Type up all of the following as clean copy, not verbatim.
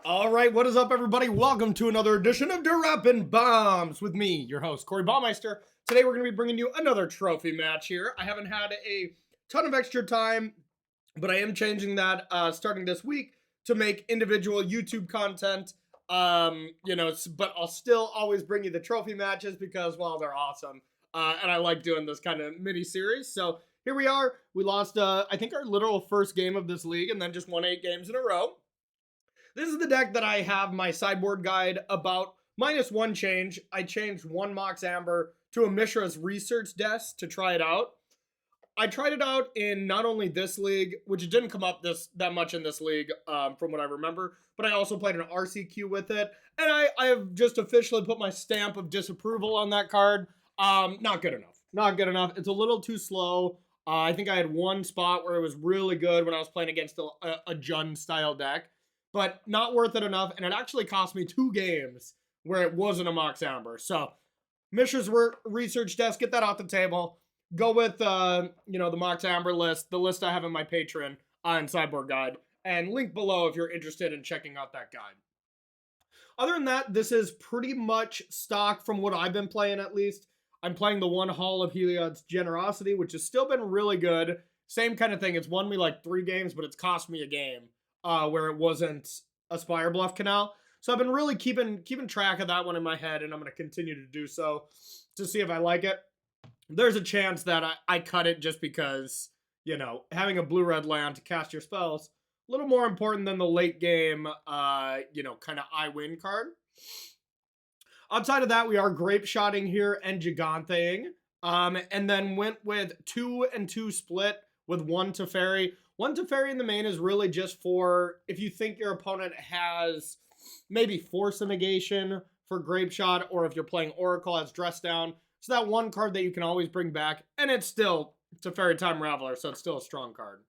All right, what is up, everybody? Welcome to another edition of Droppin'Baums with me, your host, Corey Baumeister. Today, we're going to be bringing you another trophy match here. I haven't had a ton of extra time, but I am changing that starting this week to make individual YouTube content. But I'll still always bring you the trophy matches because, well, they're awesome. And I like doing this kind of mini series. So here we are. We lost, I think, our literal first game of this league and then just won 8 games in a row. This is the deck that I have my sideboard guide about -1 change. I changed one Mox Amber to a Mishra's Research Desk to try it out. I tried it out in not only this league, which it didn't come up that much in this league from what I remember, but I also played an RCQ with it. And I have just officially put my stamp of disapproval on that card. Not good enough. Not good enough. It's a little too slow. I think I had one spot where it was really good when I was playing against a Jund style deck, but not worth it enough. And it actually cost me 2 games where it wasn't a Mox Amber. So Mishra's Research Desk, get that off the table. Go with, the Mox Amber list, the list I have in my Patreon and Sideboard Guide, and link below if you're interested in checking out that guide. Other than that, this is pretty much stock from what I've been playing, at least. I'm playing the one Hall of Heliod's Generosity, which has still been really good. Same kind of thing. It's won me like 3 games, but it's cost me a game where it wasn't a Spire Bluff Canal. So I've been really keeping track of that one in my head, and I'm going to continue to do so to see if I like it. There's a chance that I cut it just because, having a blue-red land to cast your spells, a little more important than the late game, kind of I win card. Outside of that, we are grape shotting here and giganteing, and then went with 2 and 2 split with 1 Teferi. 1 Teferi in the main is really just for if you think your opponent has maybe Force a Negation for grape shot, or if you're playing Oracle as Dress Down. So that one card that you can always bring back, and it's still Teferi Time Raveler, so it's still a strong card.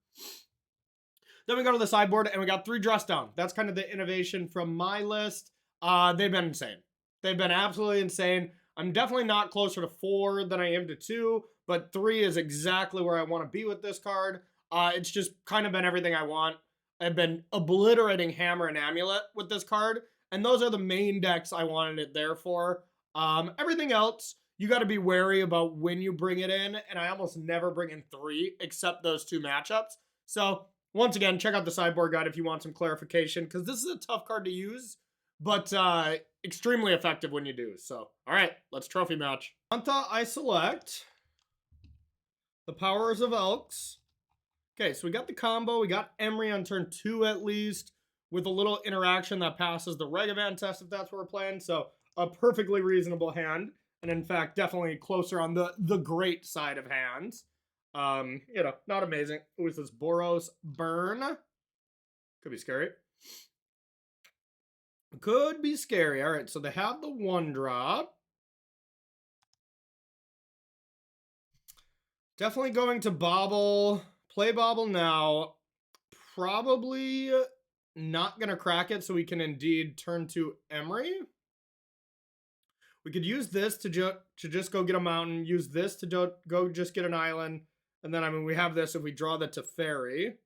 Then we go to the sideboard, and we got 3 Dress Down. That's kind of the innovation from my list. They've been insane. They've been absolutely insane. I'm definitely not closer to 4 than I am to 2, but 3 is exactly where I want to be with this card. It's just kind of been everything I want. I've been obliterating Hammer and Amulet with this card, and those are the main decks I wanted it there for. Everything else, you got to be wary about when you bring it in, and I almost never bring in 3 except those 2 matchups. So once again, check out the sideboard guide if you want some clarification, because this is a tough card to use, but extremely effective when you do. So, all right, let's trophy match. Manta, I select the Powers of Elks. Okay, so we got the combo. We got Emery on turn 2 at least, with a little interaction that passes the Regavan test if that's what we're playing. So a perfectly reasonable hand. And in fact, definitely closer on the great side of hands. Not amazing. Who is this? Boros Burn. Could be scary. Could be scary. All right, so they have the 1-drop. Definitely going to Bobble. Play Bobble now. Probably not going to crack it, so we can indeed turn to Emery. We could use this to just go get a mountain, use this to go just get an island, and then, we have this if we draw the Teferi.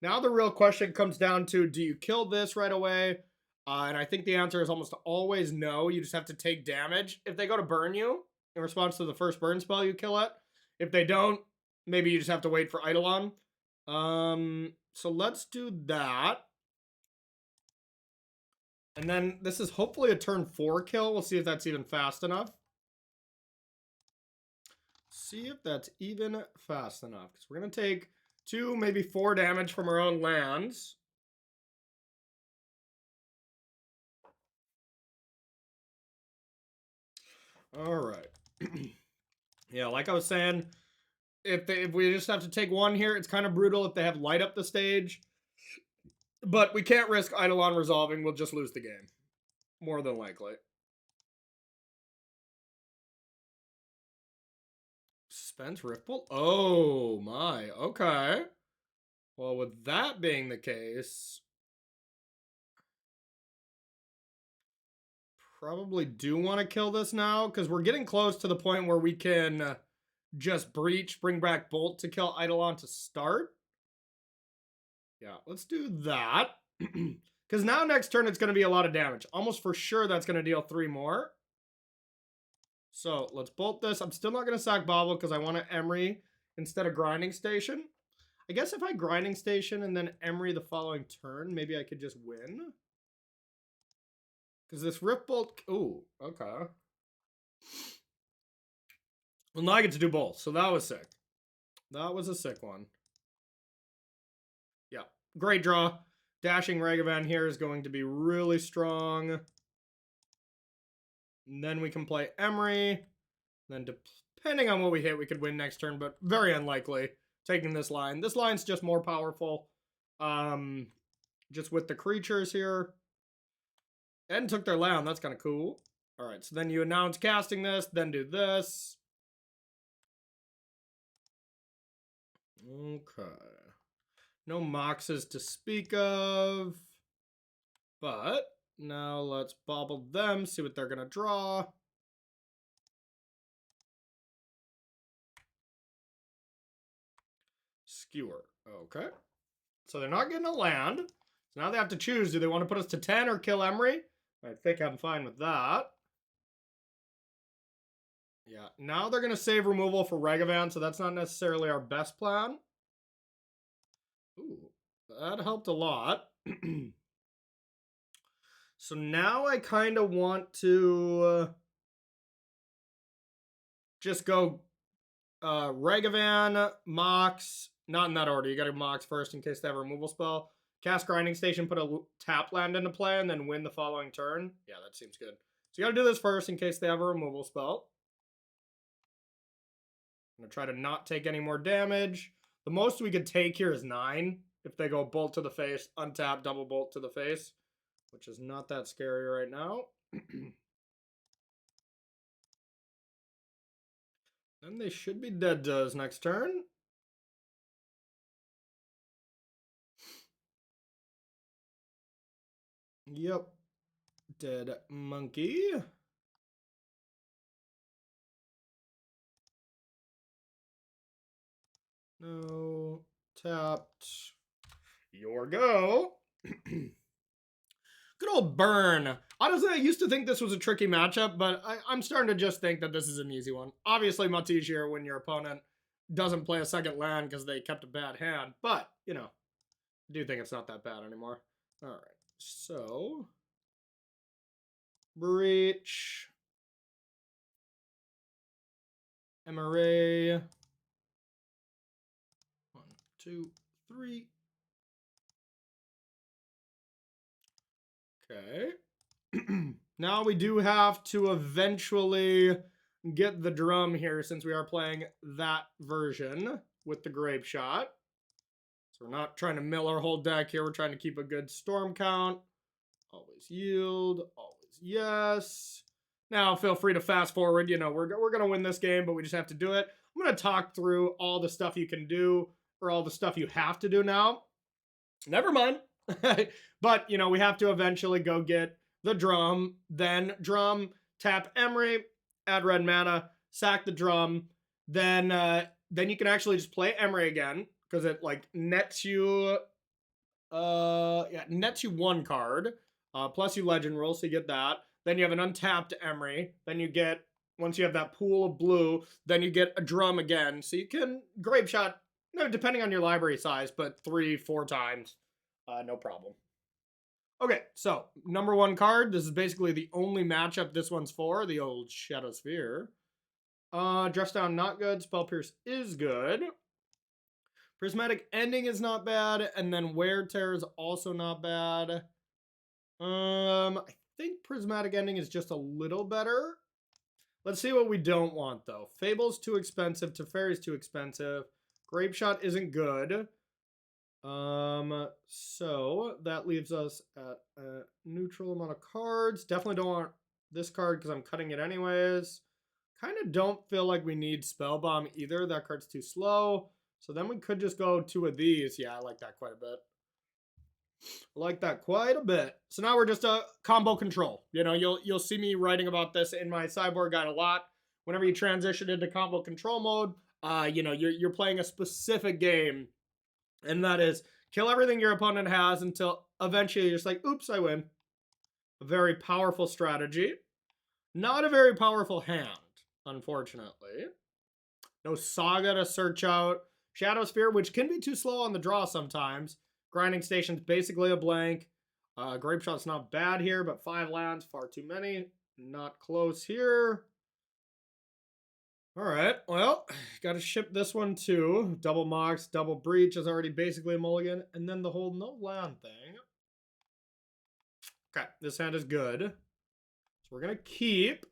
Now the real question comes down to, do you kill this right away? And I think the answer is almost always no. You just have to take damage. If they go to burn you, in response to the first burn spell, you kill it. If they don't, maybe you just have to wait for Eidolon. So let's do that. And then this is hopefully a turn 4 kill. We'll see if that's even fast enough. Because we're going to take 2, maybe 4 damage from our own lands. All right. Yeah, like I was saying, if we just have to take 1 here, it's kind of brutal if they have light up the stage. But we can't risk Eidolon resolving. We'll just lose the game. More than likely. Suspense Riftbolt? Oh, my. Okay. Well, with that being the case, probably do want to kill this now, because we're getting close to the point where we can just Breach, bring back Bolt to kill Eidolon to start. Yeah, let's do that. Because now next turn it's going to be a lot of damage. Almost for sure that's going to deal 3 more. So let's bolt this. I'm still not going to sack Bobble because I want to Emery instead of Grinding Station. I guess if I Grinding Station and then Emery the following turn, maybe I could just win. Because this Rift Bolt... Ooh, okay. Well, now I get to do both, so that was sick. That was a sick one. Yeah, great draw. Dashing Ragavan here is going to be really strong. And then we can play Emery. Then depending on what we hit, we could win next turn, but very unlikely taking this line. This line's just more powerful. Just with the creatures here. And took their land. That's kind of cool. All right, so then you announce casting this, then do this. Okay. No Moxes to speak of. But now let's bobble them, see what they're going to draw. Skewer. Okay. So they're not getting a land. So now they have to choose. Do they want to put us to 10 or kill Emery? I think I'm fine with that. Yeah. Now they're going to save removal for Ragavan, so that's not necessarily our best plan. Ooh, that helped a lot. So now I kind of want to just go Ragavan, Mox, not in that order. You got to Mox first in case they have a removal spell. Cast Grinding Station, put a tap land into play, and then win the following turn. Yeah, that seems good. So you got to do this first in case they have a removal spell. I'm going to try to not take any more damage. The most we could take here is 9. If they go bolt to the face, untap, double bolt to the face. Which is not that scary right now. Then they should be dead to us next turn. Yep. Dead monkey. No. Tapped. Your go. Good old burn. Honestly, I used to think this was a tricky matchup, but I'm starting to just think that this is an easy one. Obviously, much easier when your opponent doesn't play a second land because they kept a bad hand. But, you know, I do think it's not that bad anymore. All right. So, Breach. Emery. 1, 2, 3. Okay. Now we do have to eventually get the drum here since we are playing that version with the grape shot. So we're not trying to mill our whole deck here. We're trying to keep a good storm count. Always yield. Always yes. Now feel free to fast forward. You know, we're going to win this game, but we just have to do it. I'm going to talk through all the stuff you can do or all the stuff you have to do now. Never mind. But, you know, we have to eventually go get the drum, then drum, tap Emery, add red mana, sack the drum, then you can actually just play Emery again, because it, like, nets you, nets you 1 card, plus you legend roll, so you get that. Then you have an untapped Emery, then you get, once you have that pool of blue, then you get a drum again, so you can grape shot, you know, depending on your library size, but 3-4 times. No problem. Okay, so number 1 card. This is basically the only matchup this one's for, the old Shadow Sphere. Dress Down, not good. Spell Pierce is good. Prismatic Ending is not bad, and then Wear Tear is also not bad. I think Prismatic Ending is just a little better. Let's see what we don't want, though. Fable's too expensive. Teferi's too expensive. Grape Shot isn't good. So that leaves us at a neutral amount of cards. Definitely don't want this card because I'm cutting it anyways. Kind of don't feel like we need Spell Bomb either. That card's too slow. So then we could just go 2 of these. Yeah, I like that quite a bit. I like that quite a bit. So now we're just a combo control. You know, you'll see me writing about this in my sideboard guide a lot. Whenever you transition into combo control mode, you know, you're playing a specific game. And that is Kill everything your opponent has until eventually you're just like, oops, I win. A very powerful strategy. Not a very powerful hand, unfortunately. No Saga to search out. Shadow Sphere, which can be too slow on the draw sometimes. Grinding Station's basically a blank. Grape Shot's not bad here, but 5 lands, far too many. Not close here. All right, well, got to ship this one too. Double Mox, Double Breach is already basically a mulligan. And then the whole no land thing. Okay, this hand is good. So we're going to keep.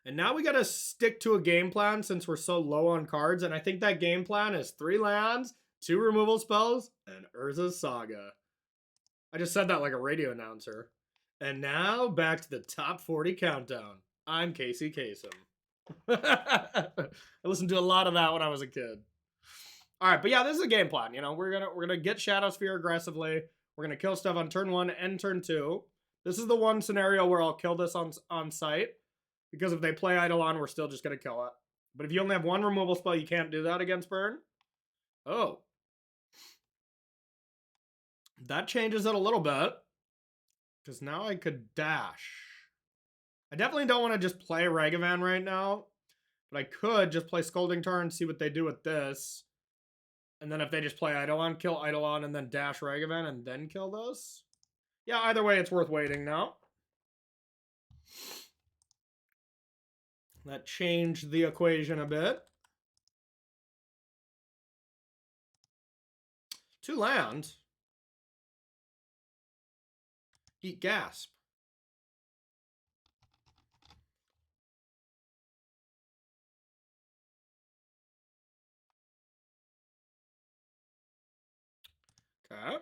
And now we got to stick to a game plan since we're so low on cards. And I think that game plan is 3 lands, 2 removal spells, and Urza's Saga. I just said that like a radio announcer. And now back to the top 40 countdown. I'm Casey Kasem. I listened to a lot of that when I was a kid. All right, but yeah, this is a game plan. You know, we're gonna get Shadow Sphere aggressively. We're gonna kill stuff on turn 1 and turn 2. This is the one scenario where I'll kill this on site. Because if they play Eidolon, we're still just going to kill it. But if you only have 1 removal spell, you can't do that against burn. Oh. That changes it a little bit. Because now I could dash. I definitely don't want to just play Ragavan right now. But I could just play Scolding Tarn, see what they do with this. And then if they just play Eidolon, kill Eidolon, and then dash Ragavan, and then kill this. Yeah, either way, it's worth waiting now. That changed the equation a bit. 2 land. Eat Gasp. Okay.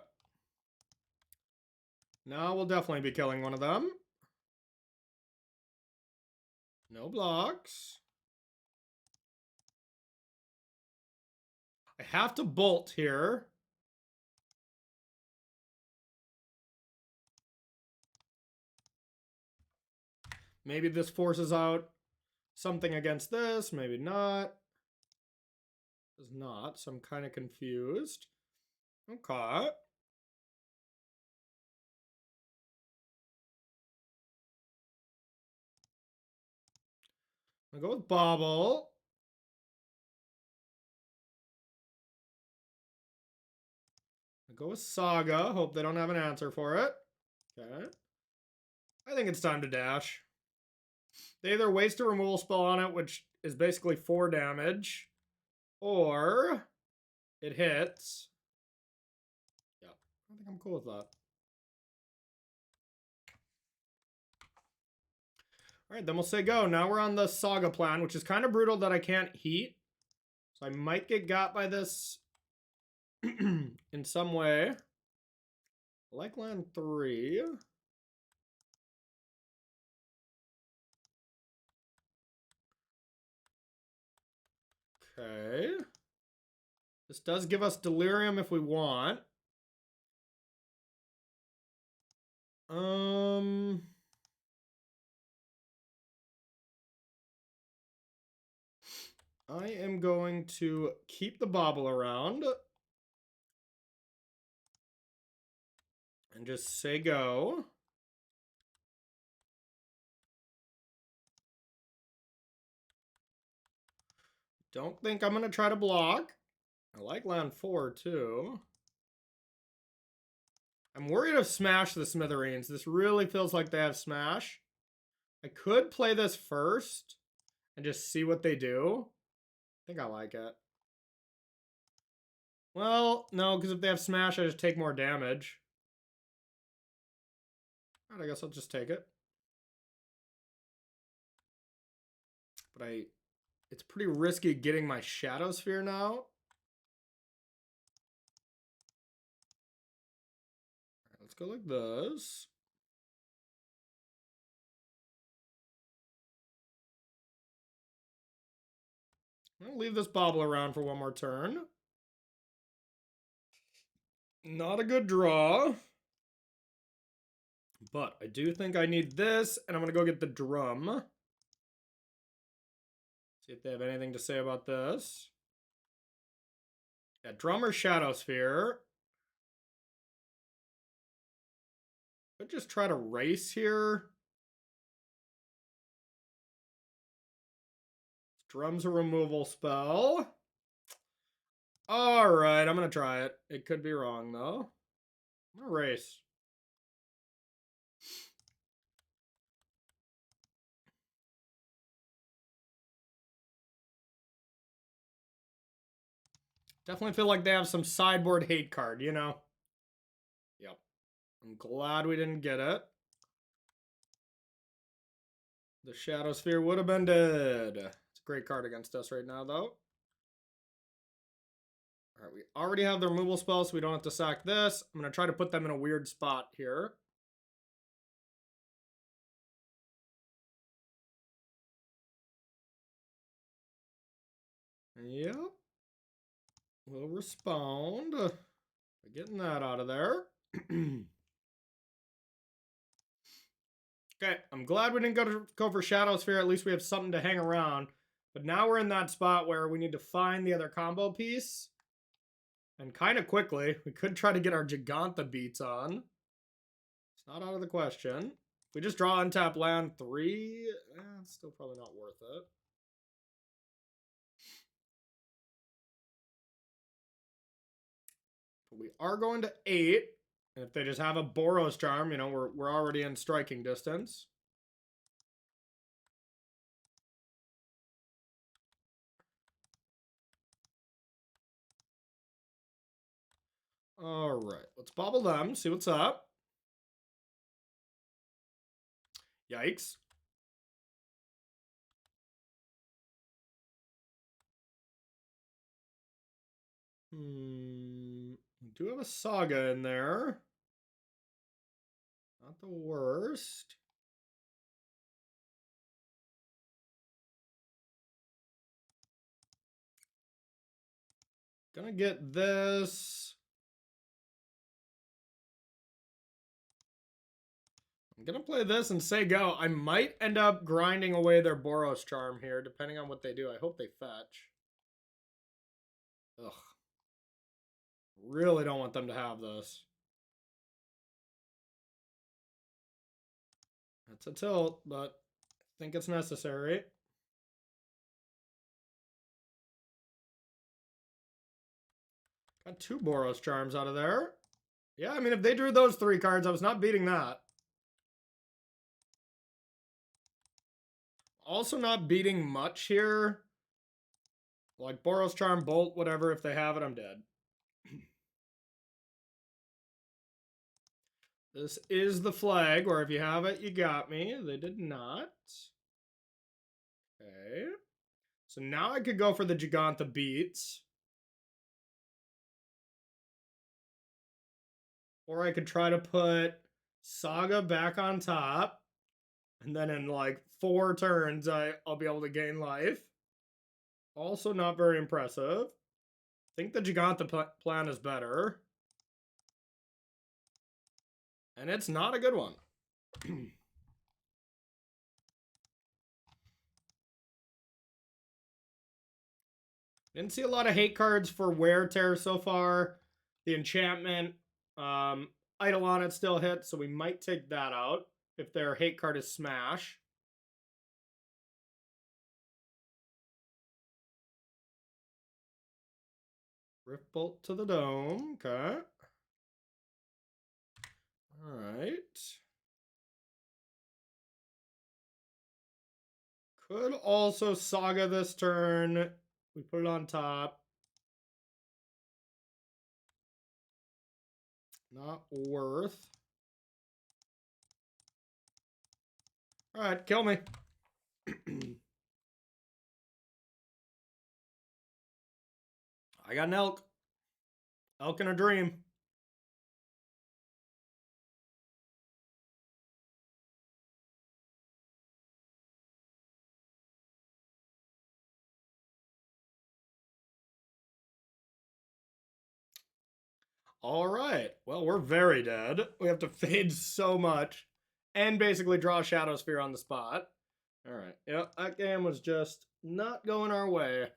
Now we'll definitely be killing one of them. No blocks. I have to bolt here. Maybe this forces out something against this. Maybe not. Does not. So I'm kind of confused. Okay. I'll go with Bobble. I'll go with Saga. Hope they don't have an answer for it. Okay. I think it's time to dash. They either waste a removal spell on it, which is basically 4 damage, or it hits. Yeah, I think I'm cool with that. All right, then we'll say go. Now we're on the Saga plan, which is kind of brutal that I can't heat. So I might get got by this in some way. I like land 3. Okay. This does give us Delirium if we want. I am going to keep the Bobble around. And just say go. Don't think I'm going to try to block. I like land 4 too. I'm worried of Smash the Smithereens. This really feels like they have Smash. I could play this first and just see what they do. I think I like it. Well, no, because if they have Smash, I just take more damage. All right, I guess I'll just take it. But it's pretty risky getting my Shadow Sphere now. All right, let's go like this. I'll leave this Bobble around for one more turn. Not a good draw. But I do think I need this, and I'm going to go get the drum. See if they have anything to say about this. Yeah, drum or Shadow Sphere. Could just try to race here. Drum's a removal spell. All right, I'm going to try it. It could be wrong, though. I'm going to race. Definitely feel like they have some sideboard hate card, you know? Yep. I'm glad we didn't get it. The Shadow Sphere would have been dead. It's a great card against us right now, though. All right, we already have the removal spell, so we don't have to sack this. I'm going to try to put them in a weird spot here. Yep. We'll respond by getting that out of there. Okay, I'm glad we didn't go for Shadow Sphere. At least we have something to hang around. But now we're in that spot where we need to find the other combo piece. And kind of quickly. We could try to get our Giganta beats on. It's not out of the question. If we just draw untap land 3, it's still probably not worth it. But we are going to 8. And if they just have a Boros Charm, you know, we're already in striking distance. All right, let's bobble them, see what's up. Yikes. We do have a Saga in there. Not the worst. Gonna get this. I'm gonna play this and say go. I might end up grinding away their Boros Charm here, depending on what they do. I hope they fetch. Ugh. Really don't want them to have this. That's a tilt, but I think it's necessary. Got 2 Boros Charms out of there. Yeah, I mean, if they drew those 3 cards, I was not beating that. Also not beating much here. Like Boros Charm, Bolt, whatever. If they have it, I'm dead. This is the flag, where if you have it, you got me. They did not. Okay. So now I could go for the Giganta beats. Or I could try to put Saga back on top. And then in like 4 turns, I'll be able to gain life. Also not very impressive. I think the Giganta plan is better. And it's not a good one. Didn't see a lot of hate cards for Wear Tear so far. The enchantment, Eidolon it still hits, so we might take that out if their hate card is Smash. Rift Bolt to the Dome, okay. Alright. Could also Saga this turn. We put it on top. Not worth. Alright, kill me. I got an elk. Elk in a dream. All right. Well, we're very dead. We have to fade so much and basically draw a Shadow Sphere on the spot. All right. Yeah, that game was just not going our way.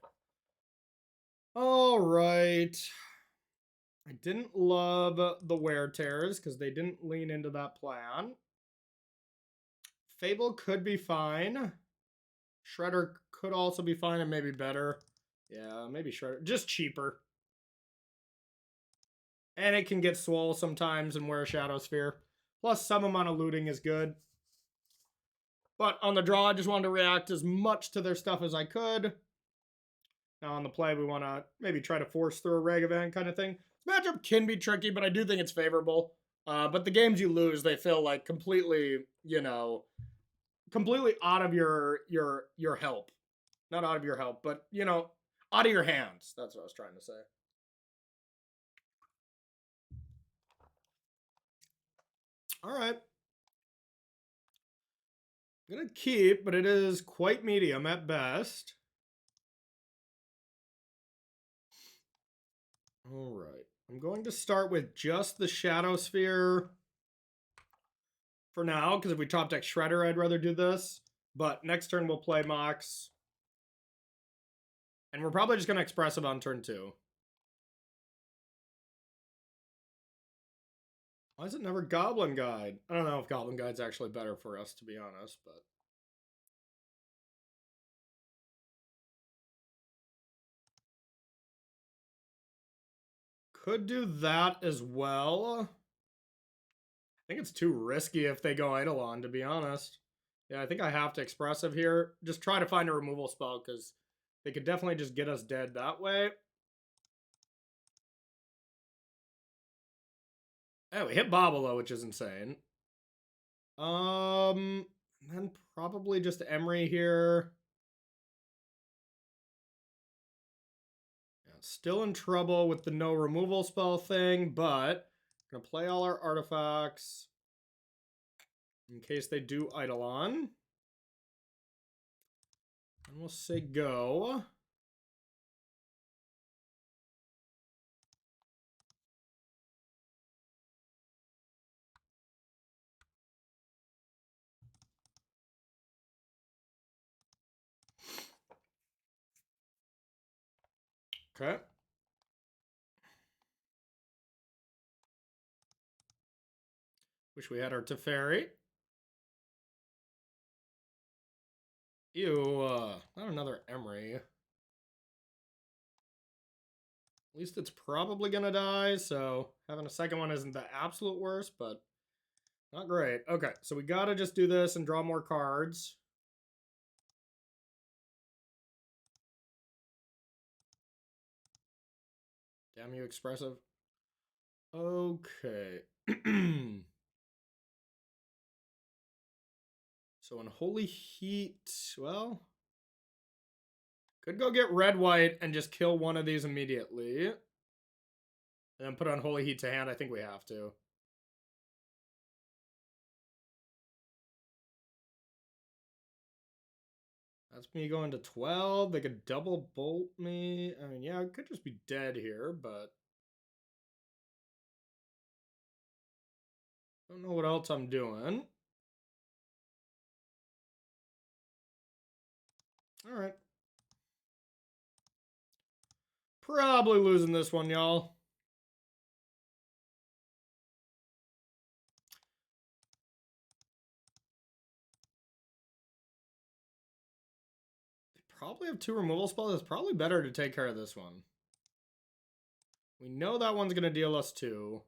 All right. I didn't love the wear tears because they didn't lean into that plan. Fable could be fine. Shredder could also be fine and maybe better. Yeah, maybe Shredder. Just cheaper. And it can get swole sometimes and wear a Shadow Sphere. Plus, some amount of looting is good. But on the draw, I just wanted to react as much to their stuff as I could. Now on the play, we want to maybe try to force through a Ragavan kind of thing. This matchup can be tricky, but I do think it's favorable. But the games you lose, they feel like completely, you know, completely out of your help. Not out of your help, but, you know, out of your hands. That's what I was trying to say. All right. I'm going to keep, but it is quite medium at best. All right. I'm going to start with just the Shadow Sphere for now, because if we top deck Shredder, I'd rather do this. But next turn, we'll play Mox. And we're probably just going to Expressive on turn 2. Why is it never Goblin Guide? I don't know if Goblin Guide's actually better for us, to be honest, but... Could do that as well. I think it's too risky if they go Eidolon, to be honest. Yeah, I think I have to Expressive here. Just try to find a removal spell, because they could definitely just get us dead that way. Oh, we hit Babalo, which is insane. Then probably just Emery here. Yeah, still in trouble with the no removal spell thing, but gonna play all our artifacts in case they do Eidolon. And we'll say go. Okay. Wish we had our Teferi. Ew, not another Emery. At least it's probably gonna die, so having a second one isn't the absolute worst, but not great. Okay, so we gotta just do this and draw more cards. Damn you, Expressive. Okay. So Unholy Heat, well, could go get red-white and just kill one of these immediately. And then put Unholy Heat to hand. I think we have to. That's me going to 12. They could double bolt me. I mean, yeah, I could just be dead here, but... don't know what else I'm doing. Alright. Probably losing this one, y'all. They probably have 2 removal spells. It's probably better to take care of this one. We know that one's going to deal us 2.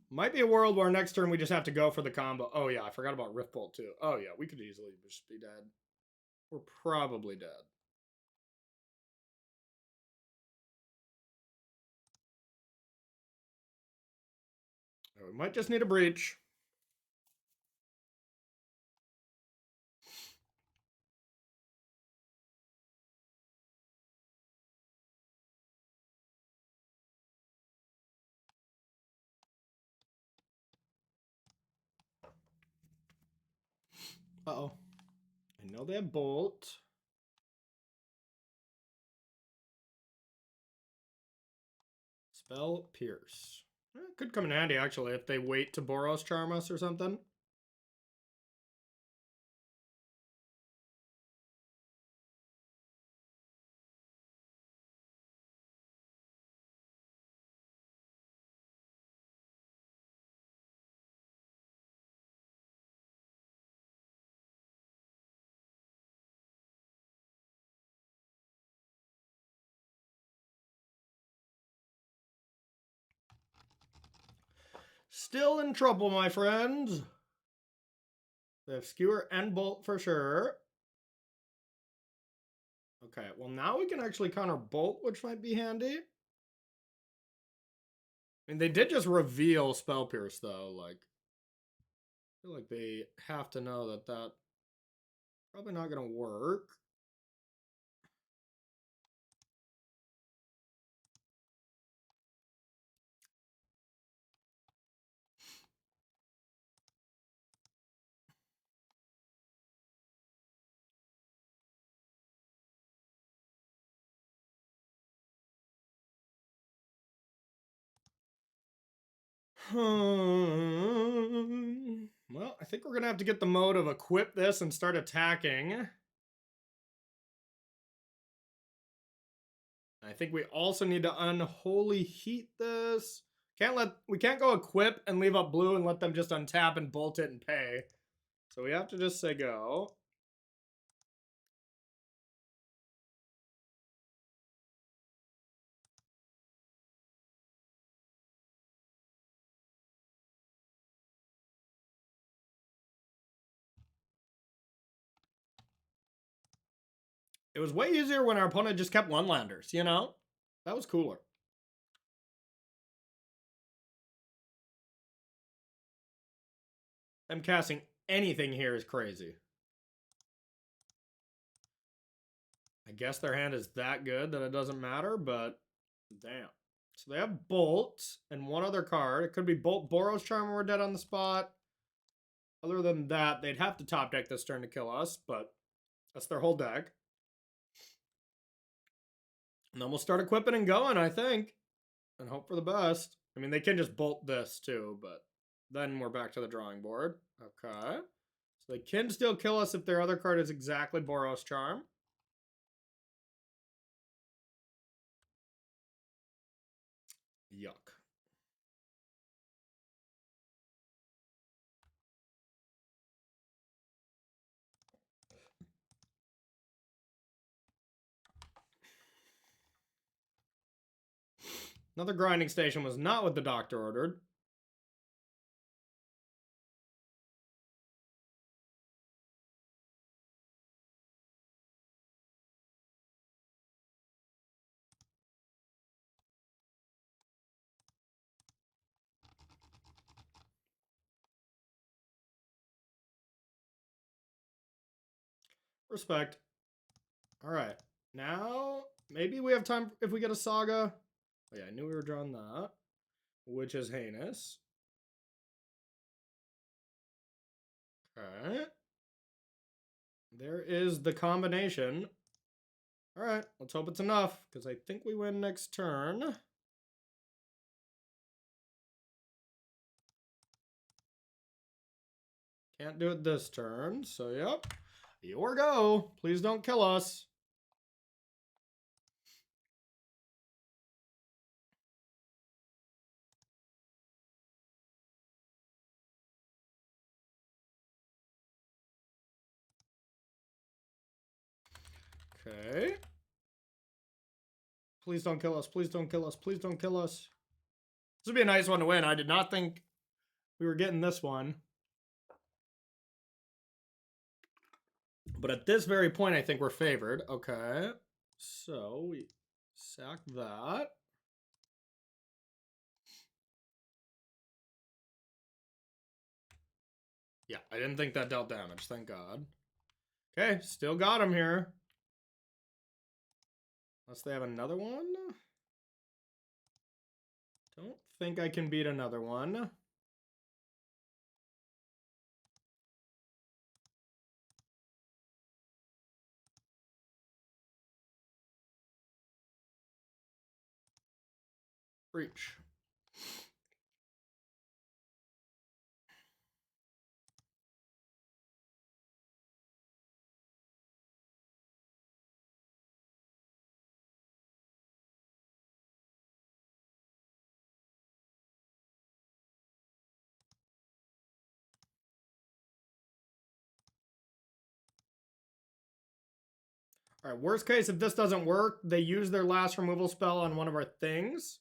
Might be a world where next turn we just have to go for the combo. Oh, yeah, I forgot about Rift Bolt, too. Oh, yeah, we could easily just be dead. We're probably dead. We might just need a breach. Uh-oh. I know they have Bolt. Spell Pierce. Could come in handy, actually, if they wait to Boros Charm us or something. Still in trouble, my friends. They have Skewer and Bolt for sure. Okay, well now we can actually counter Bolt, which might be handy. I mean, they did just reveal Spell Pierce, though. Like, I feel like they have to know that that's probably not going to work. Well, I think we're going to have to get the mode of equip this and start attacking. I think we also need to unholy heat this. We can't go equip and leave up blue and let them just untap and bolt it and pay. So we have to just say go. It was way easier when our opponent just kept one-landers, you know? That was cooler. Them casting anything here is crazy. I guess their hand is that good that it doesn't matter, but damn. So they have Bolt and one other card. It could be Bolt Boros Charm or we're dead on the spot. Other than that, they'd have to top deck this turn to kill us, but that's their whole deck. And then we'll start equipping and going, I think. And hope for the best. I mean, they can just bolt this too, but then we're back to the drawing board. Okay. So they can still kill us if their other card is exactly Boros Charm. Yuck. Another grinding station was not what the doctor ordered. Respect. All right. Now, maybe we have time if we get a Saga. Oh, yeah, I knew we were drawing that, which is heinous. Okay. There is the combination. All right, let's hope it's enough, because I think we win next turn. Can't do it this turn, so yep. Your go. Please don't kill us. Okay. Please don't kill us. Please don't kill us. Please don't kill us. This would be a nice one to win. I did not think we were getting this one. But at this very point, I think we're favored. Okay. So we sack that. Yeah, I didn't think that dealt damage. Thank God. Okay, still got him here. Unless they have another one. Don't think I can beat another one. Breach. All right, worst case, if this doesn't work, they use their last removal spell on one of our things.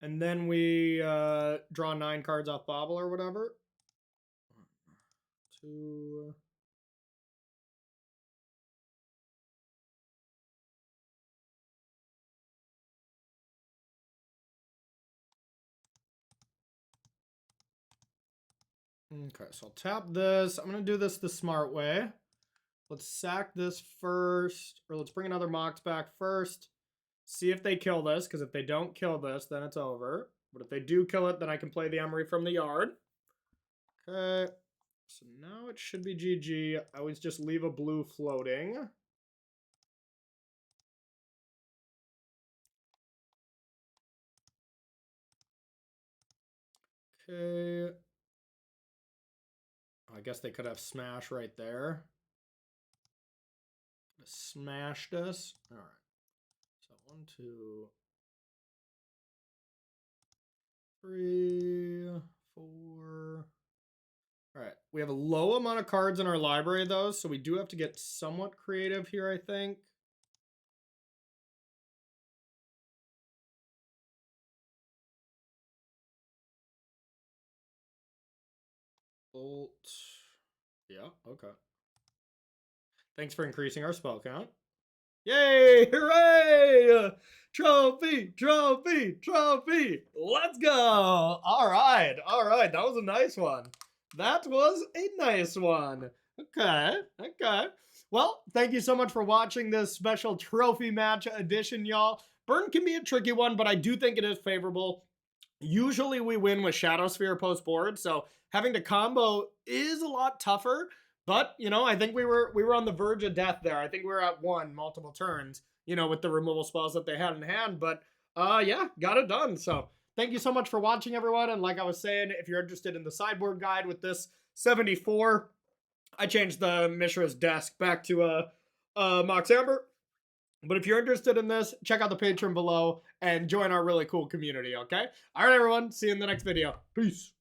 And then we draw 9 cards off Bobble or whatever. 2. Okay, so I'll tap this. I'm going to do this the smart way. Let's sack this first, or let's bring another Mox back first. See if they kill this, because if they don't kill this, then it's over. But if they do kill it, then I can play the Emery from the yard. Okay, so now it should be GG. I always just leave a blue floating. Okay. I guess they could have smash right there. Smashed us. All right. So 1, 2, 3, 4. All right. We have a low amount of cards in our library, though, so we do have to get somewhat creative here, I think. Bolt. Yeah, okay. Thanks for increasing our spell count. Yay! Hooray! Trophy! Trophy! Trophy! Let's go! All right. All right. That was a nice one. That was a nice one. Okay. Okay. Well, thank you so much for watching this special trophy match edition, y'all. Burn can be a tricky one, but I do think it is favorable. Usually we win with Shadow Sphere post board, so having to combo is a lot tougher. But you know, I think we were on the verge of death there. I think we were at 1 multiple turns, you know, with the removal spells that they had in hand. But yeah, got it done. So thank you so much for watching, everyone. And like I was saying, if you're interested in the sideboard guide with this 74, I changed the Mishra's desk back to Mox Amber. But if you're interested in this, check out the Patreon below and join our really cool community, okay? All right, everyone. See you in the next video. Peace.